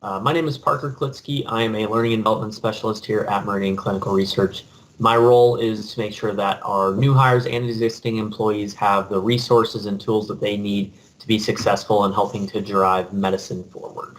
My name is Parker Klitsky. I am a learning and development specialist here at Meridian Clinical Research. My role is to make sure that our new hires and existing employees have the resources and tools that they need to be successful in helping to drive medicine forward.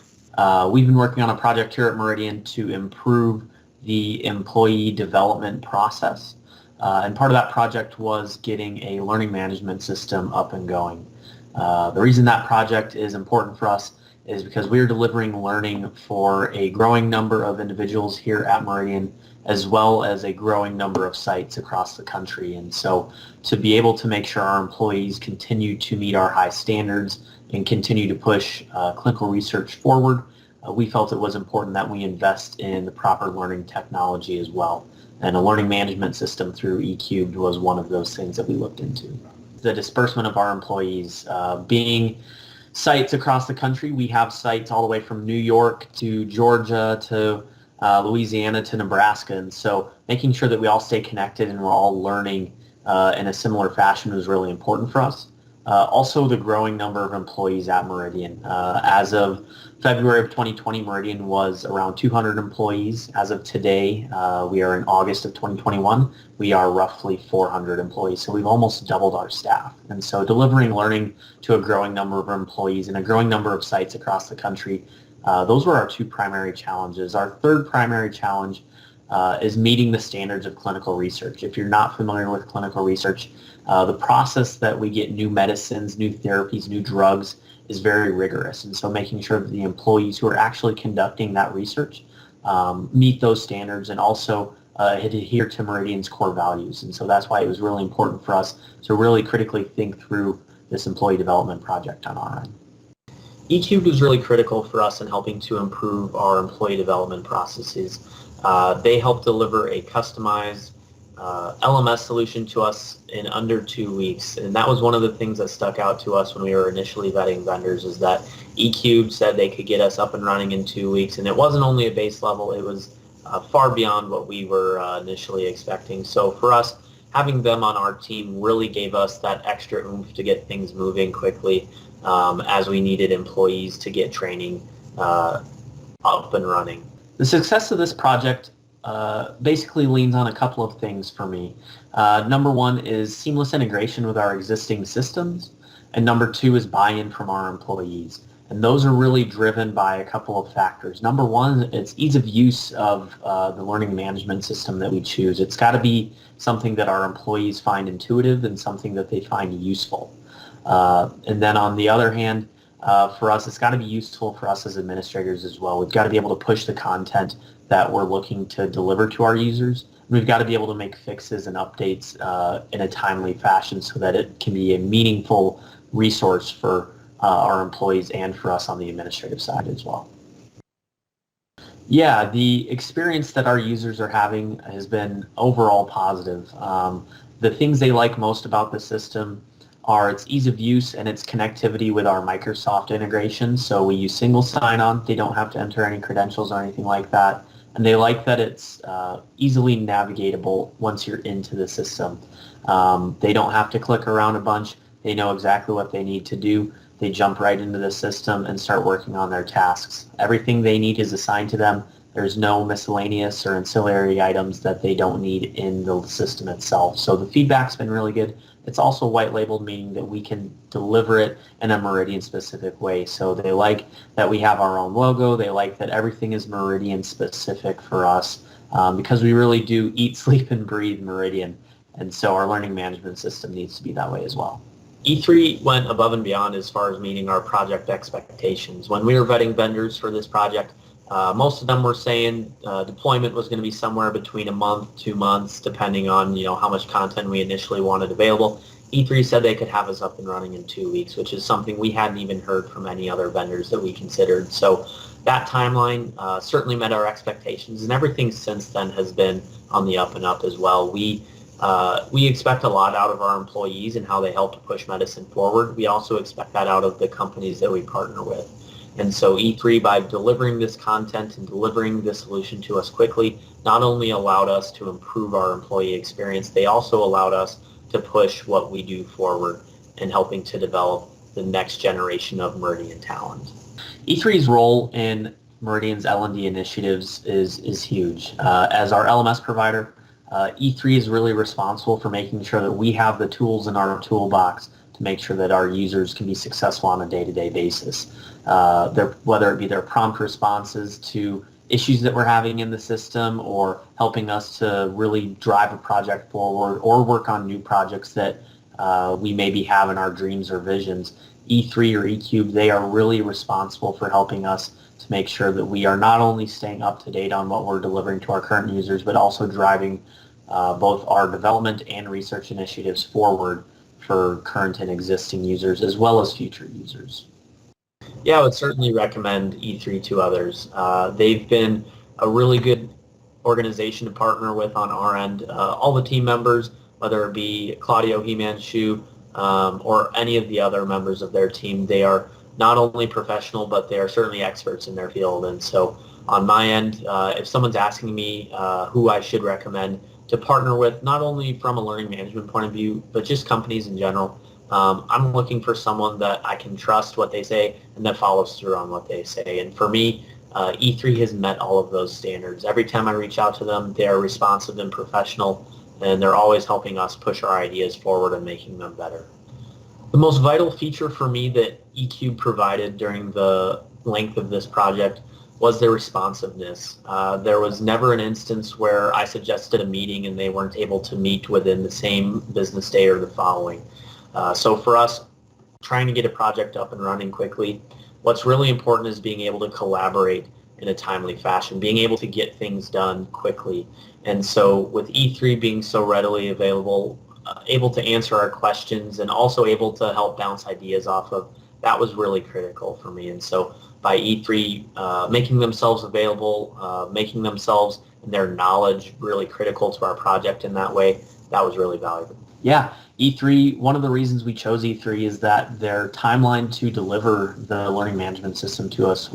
We've been working on a project here at Meridian to improve the employee development process. And part of that project was getting a learning management system up and going. The reason that project is important for us is because we are delivering learning for a growing number of individuals here at Meridian, as well as a growing number of sites across the country. And so to be able to make sure our employees continue to meet our high standards and continue to push clinical research forward, we felt it was important that we invest in the proper learning technology as well. And a learning management system through Ecubed was one of those things that we looked into. The disbursement of our employees being sites across the country. We have sites all the way from New York to Georgia to Louisiana to Nebraska, and so making sure that we all stay connected and we're all learning in a similar fashion was really important for us. Also, the growing number of employees at Meridian. As of February of 2020, Meridian was around 200 employees. As of today, we are in August of 2021, we are roughly 400 employees. So we've almost doubled our staff. And so delivering learning to a growing number of employees and a growing number of sites across the country, those were our two primary challenges. Our third primary challenge is meeting the standards of clinical research. If you're not familiar with clinical research, the process that we get new medicines, new therapies, new drugs is very rigorous. And so making sure that the employees who are actually conducting that research meet those standards and also adhere to Meridian's core values. And so that's why it was really important for us to really critically think through this employee development project on our end. Ecubed was really critical for us in helping to improve our employee development processes. They helped deliver a customized LMS solution to us in under 2 weeks, and that was one of the things that stuck out to us when we were initially vetting vendors, is that Ecubed said they could get us up and running in 2 weeks, and it wasn't only a base level, it was far beyond what we were initially expecting. So for us, having them on our team really gave us that extra oomph to get things moving quickly, as we needed employees to get training up and running. The success of this project basically leans on a couple of things for me. Number one is seamless integration with our existing systems, and number two is buy-in from our employees. And those are really driven by a couple of factors. Number one, it's ease of use of the learning management system that we choose. It's got to be something that our employees find intuitive and something that they find useful. And then on the other hand, for us, it's got to be useful for us as administrators as well. We've got to be able to push the content that we're looking to deliver to our users. We've got to be able to make fixes and updates in a timely fashion so that it can be a meaningful resource for our employees and for us on the administrative side as well. Yeah, the experience that our users are having has been overall positive. The things they like most about the system are its ease of use and its connectivity with our Microsoft integration. So we use single sign-on. They don't have to enter any credentials or anything like that. And they like that it's easily navigatable once you're into the system. They don't have to click around a bunch. They know exactly what they need to do. They jump right into the system and start working on their tasks. Everything they need is assigned to them. There's no miscellaneous or ancillary items that they don't need in the system itself. So the feedback's been really good. It's also white labeled, meaning that we can deliver it in a Meridian specific way. So they like that we have our own logo. They like that everything is Meridian specific for us because we really do eat, sleep, and breathe Meridian. And so our learning management system needs to be that way as well. E3 went above and beyond as far as meeting our project expectations. When we were vetting vendors for this project, most of them were saying deployment was going to be somewhere between a month, 2 months, depending on how much content we initially wanted available. E3 said they could have us up and running in 2 weeks, which is something we hadn't even heard from any other vendors that we considered. So that timeline certainly met our expectations, and everything since then has been on the up and up as well. We expect a lot out of our employees and how they help to push medicine forward. We also expect that out of the companies that we partner with. And so E3, by delivering this content and delivering this solution to us quickly, not only allowed us to improve our employee experience, they also allowed us to push what we do forward in helping to develop the next generation of Meridian talent. E3's role in Meridian's L&D initiatives is huge. As our LMS provider, E3 is really responsible for making sure that we have the tools in our toolbox to make sure that our users can be successful on a day-to-day basis. Whether it be their prompt responses to issues that we're having in the system, or helping us to really drive a project forward, or work on new projects that we maybe have in our dreams or visions. E3 or Ecubed, they are really responsible for helping us to make sure that we are not only staying up to date on what we're delivering to our current users, but also driving both our development and research initiatives forward for current and existing users, as well as future users. Yeah, I would certainly recommend E3 to others. They've been a really good organization to partner with on our end. All the team members, whether it be Claudio Himanshu or any of the other members of their team, they are not only professional, but they are certainly experts in their field. And so on my end, if someone's asking me who I should recommend to partner with, not only from a learning management point of view, but just companies in general, I'm looking for someone that I can trust what they say and that follows through on what they say. And for me, E3 has met all of those standards. Every time I reach out to them, they are responsive and professional, and they're always helping us push our ideas forward and making them better. The most vital feature for me that Ecubed provided during the length of this project was their responsiveness. There was never an instance where I suggested a meeting and they weren't able to meet within the same business day or the following. So for us, trying to get a project up and running quickly, what's really important is being able to collaborate in a timely fashion, being able to get things done quickly. And so with E3 being so readily available, able to answer our questions and also able to help bounce ideas off of, that was really critical for me. And so by E3 making themselves available, making themselves and their knowledge really critical to our project in that way, that was really valuable. Yeah, E3, one of the reasons we chose E3 is that their timeline to deliver the learning management system to us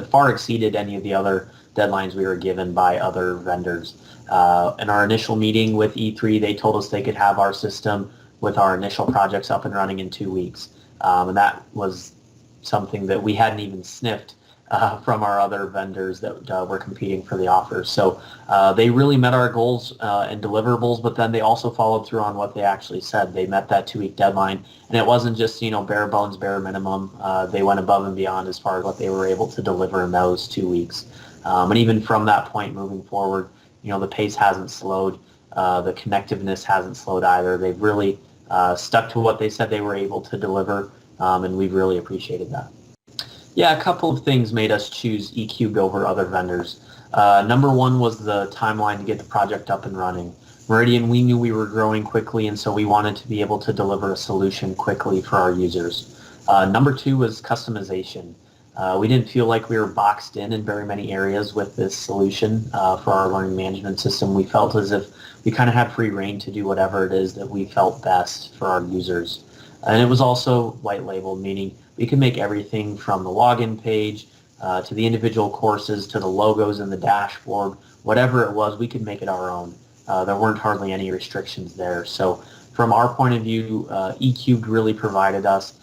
far exceeded any of the other deadlines we were given by other vendors. In our initial meeting with E3, they told us they could have our system with our initial projects up and running in 2 weeks. And that was something that we hadn't even sniffed from our other vendors that were competing for the offers. So they really met our goals and deliverables, but then they also followed through on what they actually said. They met that 2-week deadline, and it wasn't just, bare bones, bare minimum. They went above and beyond as far as what they were able to deliver in those 2 weeks. And even from that point moving forward, the pace hasn't slowed. The connectiveness hasn't slowed either. They've really stuck to what they said they were able to deliver, and we've really appreciated that. Yeah, a couple of things made us choose Ecubed over other vendors. Number one was the timeline to get the project up and running. Meridian, we knew we were growing quickly, and so we wanted to be able to deliver a solution quickly for our users. Number two was customization. We didn't feel like we were boxed in very many areas with this solution for our learning management system. We felt as if we kind of had free reign to do whatever it is that we felt best for our users. And it was also white labeled, meaning we could make everything from the login page to the individual courses to the logos in the dashboard. Whatever it was, we could make it our own. There weren't hardly any restrictions there. So from our point of view, Ecubed really provided us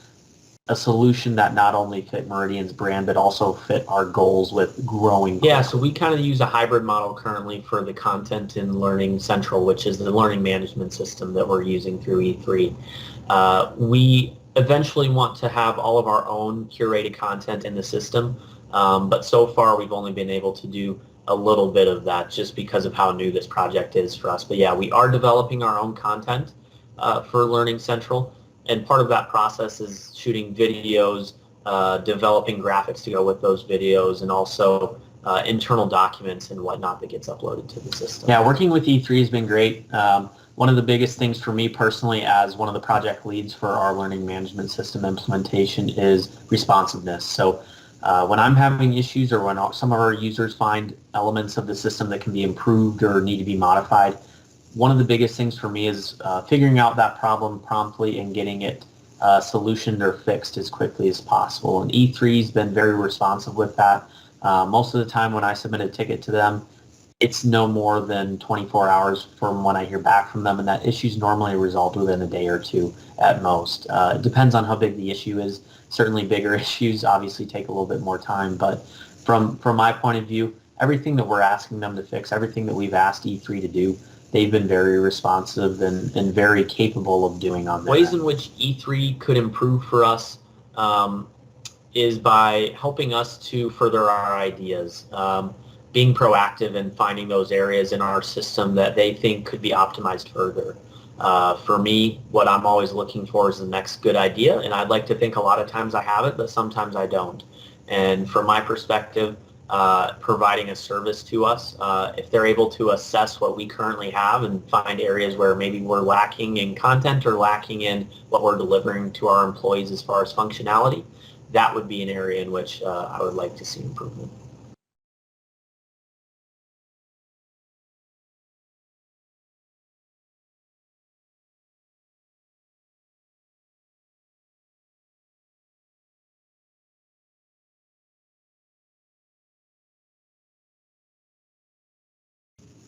a solution that not only fit Meridian's brand, but also fit our goals with growing. Yeah, so we kind of use a hybrid model currently for the content in Learning Central, which is the learning management system that we're using through E3. We eventually want to have all of our own curated content in the system, but so far we've only been able to do a little bit of that just because of how new this project is for us. But yeah, we are developing our own content for Learning Central. And part of that process is shooting videos, developing graphics to go with those videos, and also internal documents and whatnot that gets uploaded to the system. Yeah, working with E3 has been great. One of the biggest things for me personally as one of the project leads for our learning management system implementation is responsiveness. So when I'm having issues or when some of our users find elements of the system that can be improved or need to be modified, one of the biggest things for me is figuring out that problem promptly and getting it solutioned or fixed as quickly as possible. And E3 has been very responsive with that. Most of the time when I submit a ticket to them, it's no more than 24 hours from when I hear back from them, and that issue's normally resolved within a day or two at most. It depends on how big the issue is. Certainly bigger issues obviously take a little bit more time, but from my point of view, everything that we're asking them to fix, everything that we've asked E3 to do, they've been very responsive and very capable of doing on their ways end. In which E3 could improve for us is by helping us to further our ideas, being proactive and finding those areas in our system that they think could be optimized further. For me, what I'm always looking for is the next good idea, and I'd like to think a lot of times I have it, but sometimes I don't. And from my perspective, providing a service to us, if they're able to assess what we currently have and find areas where maybe we're lacking in content or lacking in what we're delivering to our employees as far as functionality, that would be an area in which I would like to see improvement.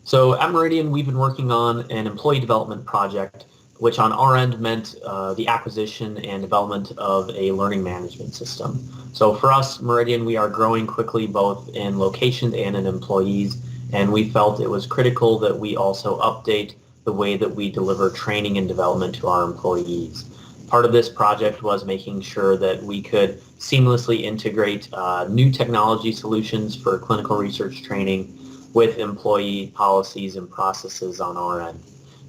So at Meridian, we've been working on an employee development project, which on our end meant the acquisition and development of a learning management system. So for us, Meridian, we are growing quickly both in locations and in employees, and we felt it was critical that we also update the way that we deliver training and development to our employees. Part of this project was making sure that we could seamlessly integrate new technology solutions for clinical research training with employee policies and processes on our end.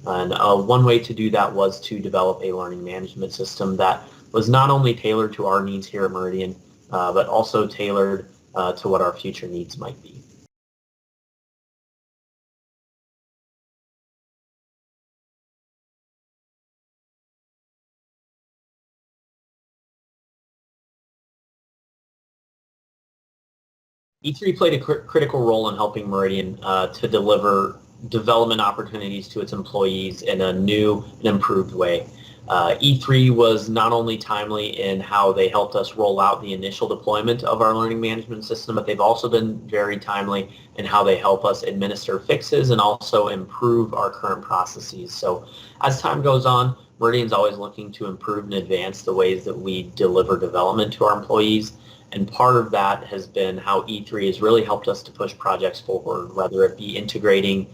And one way to do that was to develop a learning management system that was not only tailored to our needs here at Meridian, but also tailored to what our future needs might be. E3 played a critical role in helping Meridian to deliver development opportunities to its employees in a new and improved way. E3 was not only timely in how they helped us roll out the initial deployment of our learning management system, but they've also been very timely in how they help us administer fixes and also improve our current processes. So as time goes on, Meridian's always looking to improve and advance the ways that we deliver development to our employees. And part of that has been how E3 has really helped us to push projects forward, whether it be integrating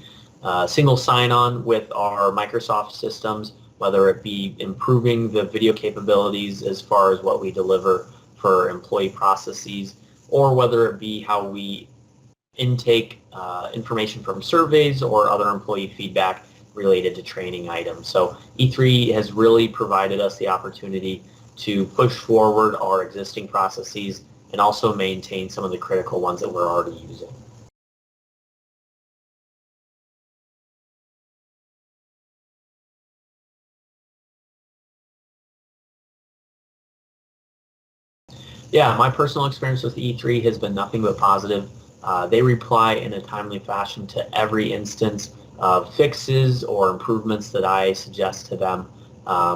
single sign-on with our Microsoft systems, whether it be improving the video capabilities as far as what we deliver for employee processes, or whether it be how we intake information from surveys or other employee feedback related to training items. So E3 has really provided us the opportunity to push forward our existing processes and also maintain some of the critical ones that we're already using. Yeah, my personal experience with E3 has been nothing but positive. They reply in a timely fashion to every instance of fixes or improvements that I suggest to them.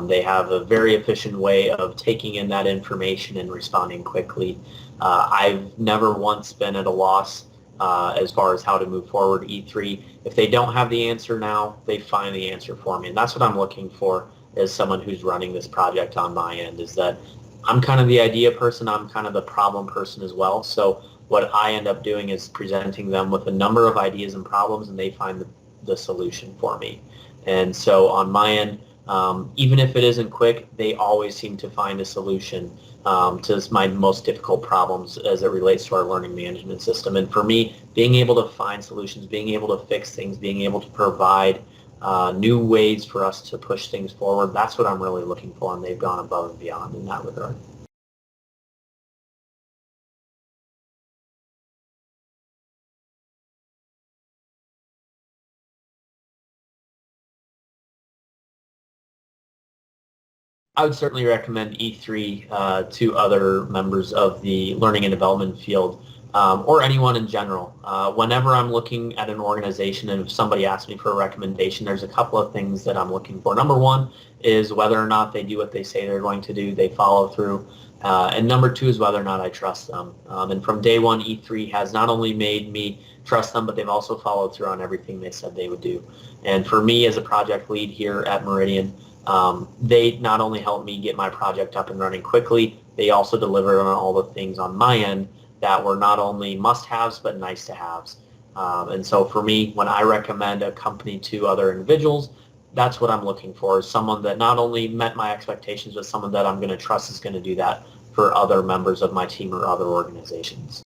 They have a very efficient way of taking in that information and responding quickly. I've never once been at a loss as far as how to move forward E3. If they don't have the answer now, they find the answer for me. And that's what I'm looking for as someone who's running this project on my end, is that I'm kind of the idea person, I'm kind of the problem person as well. So what I end up doing is presenting them with a number of ideas and problems, and they find the solution for me. And so on my end, even if it isn't quick, they always seem to find a solution to my most difficult problems as it relates to our learning management system. And for me, being able to find solutions, being able to fix things, being able to provide new ways for us to push things forward, that's what I'm really looking for, and they've gone above and beyond in that regard. I would certainly recommend E3 to other members of the learning and development field, or anyone in general. Whenever I'm looking at an organization and if somebody asks me for a recommendation, there's a couple of things that I'm looking for. Number one is whether or not they do what they say they're going to do, they follow through. And number two is whether or not I trust them. And from day one, E3 has not only made me trust them, but they've also followed through on everything they said they would do. And for me as a project lead here at Meridian, they not only help me get my project up and running quickly, they also deliver on all the things on my end that were not only must-haves but nice-to-haves. And so for me, when I recommend a company to other individuals, that's what I'm looking for, is someone that not only met my expectations, but someone that I'm going to trust is going to do that for other members of my team or other organizations.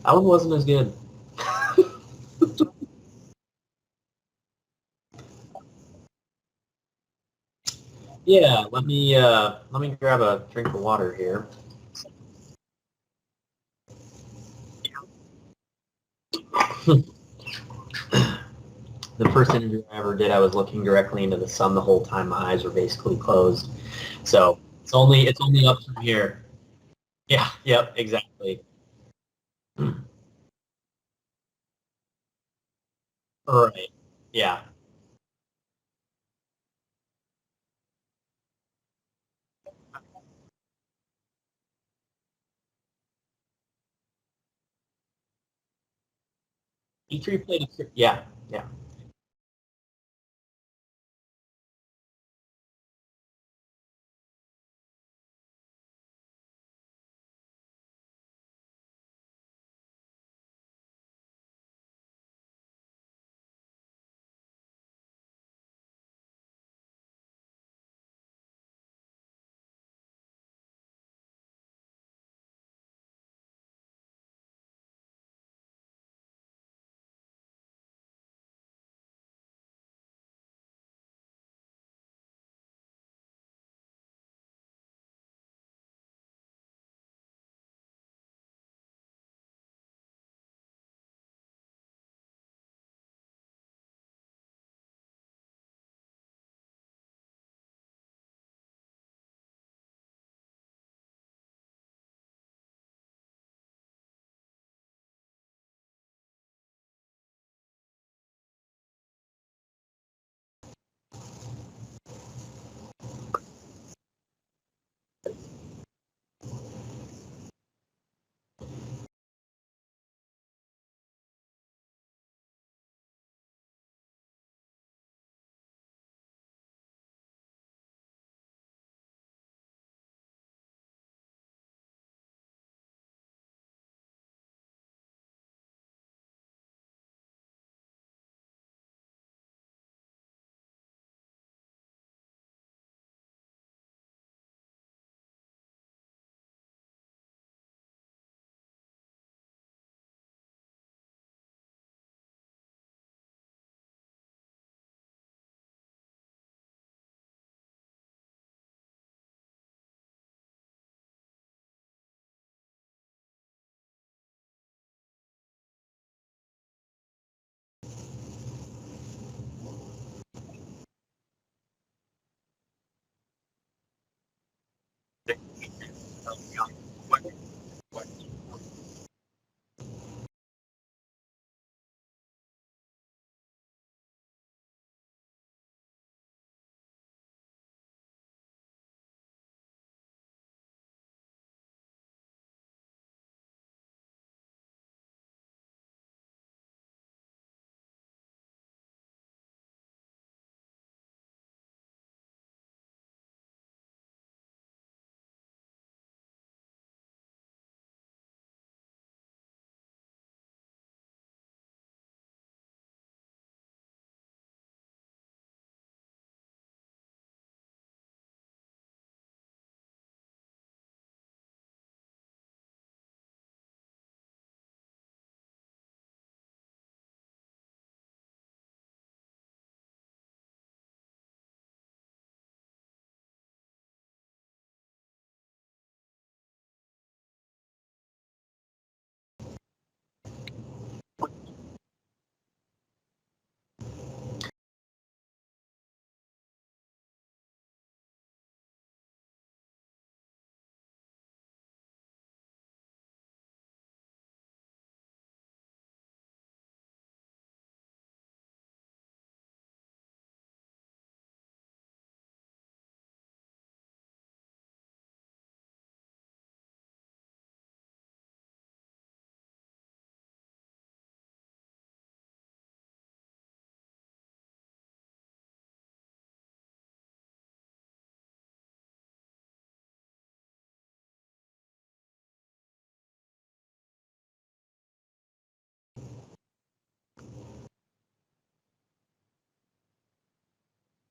That one wasn't as good. Yeah, let me grab a drink of water here. The first interview I ever did, I was looking directly into the sun the whole time. My eyes were basically closed. So it's only up from here. Yeah, yep, exactly. Right. Yeah. E3 played a, yeah, yeah.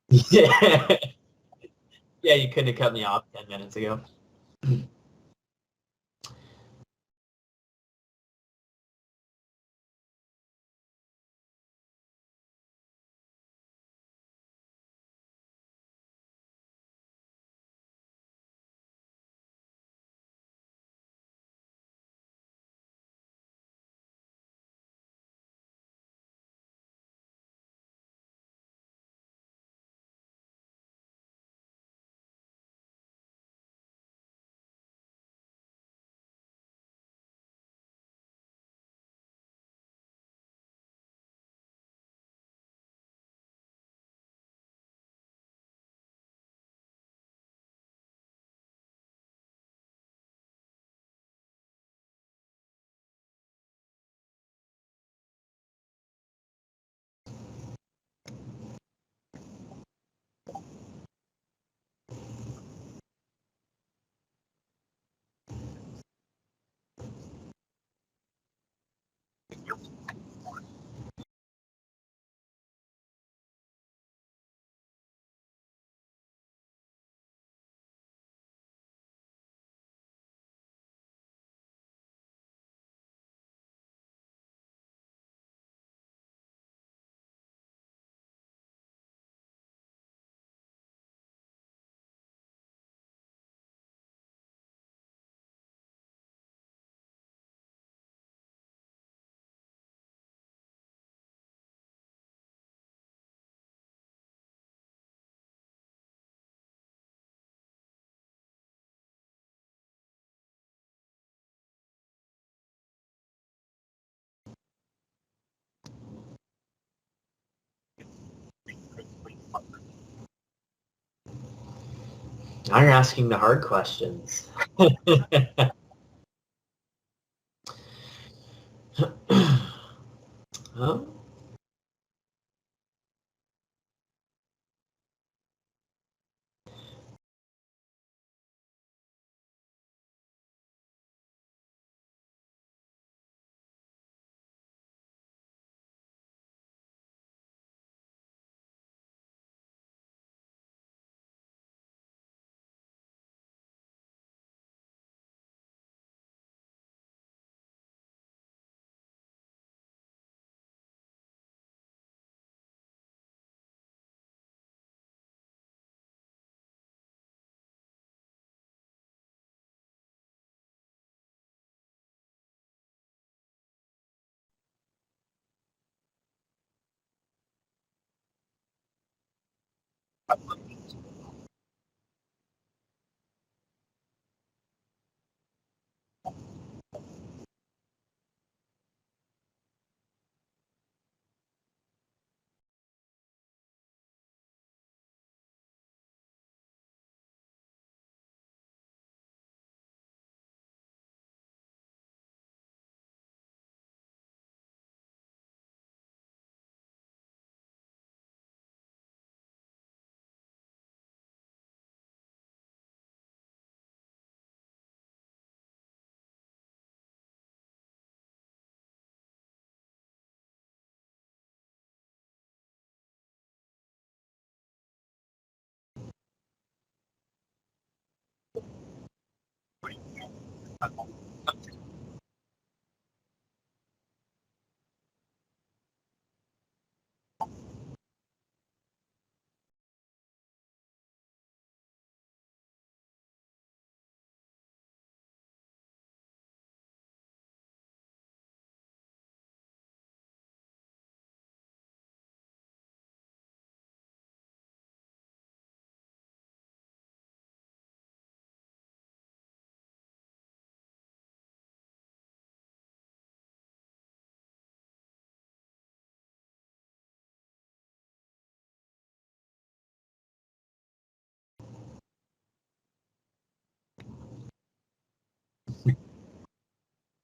Yeah. Yeah, you couldn't have cut me off 10 minutes ago. Now you're asking the hard questions. Oh,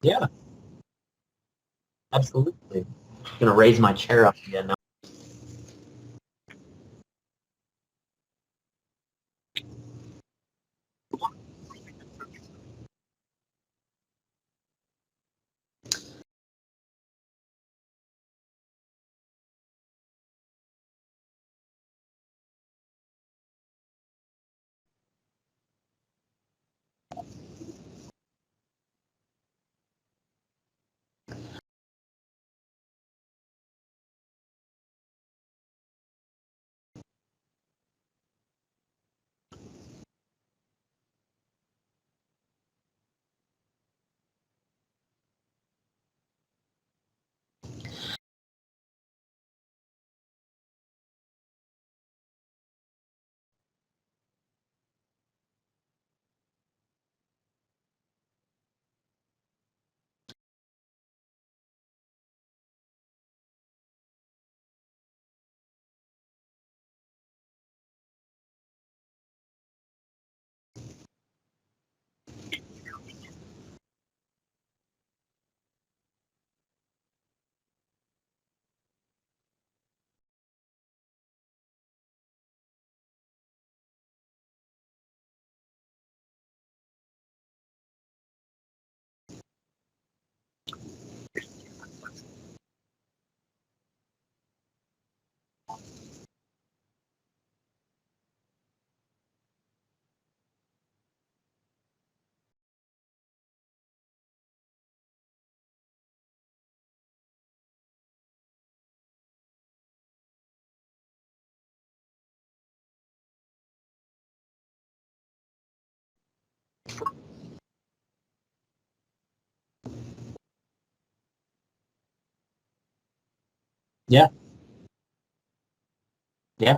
yeah, absolutely. I'm gonna raise my chair up again now. Yeah, yeah,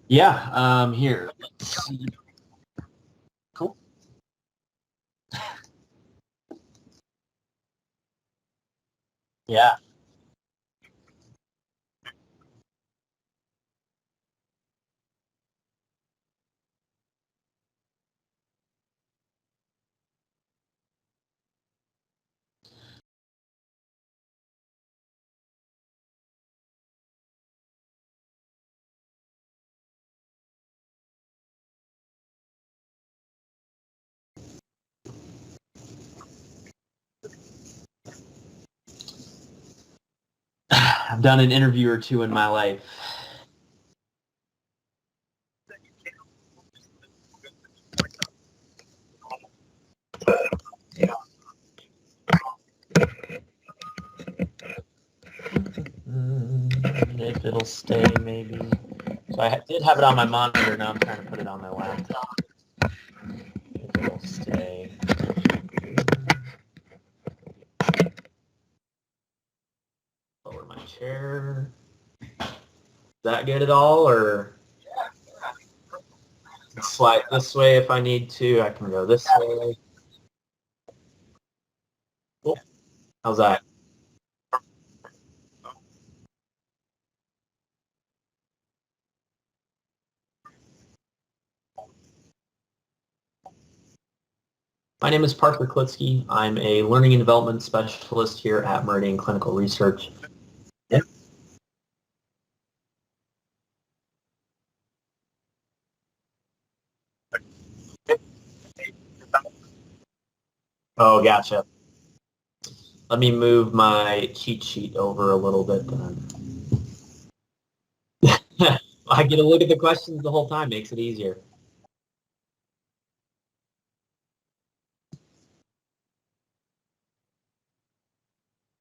yeah. Here, let's see. Cool. Yeah, I've done an interview or two in my life. If it'll stay, maybe. So I did have it on my monitor. Now I'm trying to put it on my laptop. If it'll stay. Lower my chair. Is that good at all, or slide this way if I need to? I can go this way. Cool. How's that? My name is Parker Klitsky. I'm a learning and development specialist here at Meridian Clinical Research. Yep. Oh, gotcha. Let me move my cheat sheet over a little bit then. I get to look at the questions the whole time, makes it easier.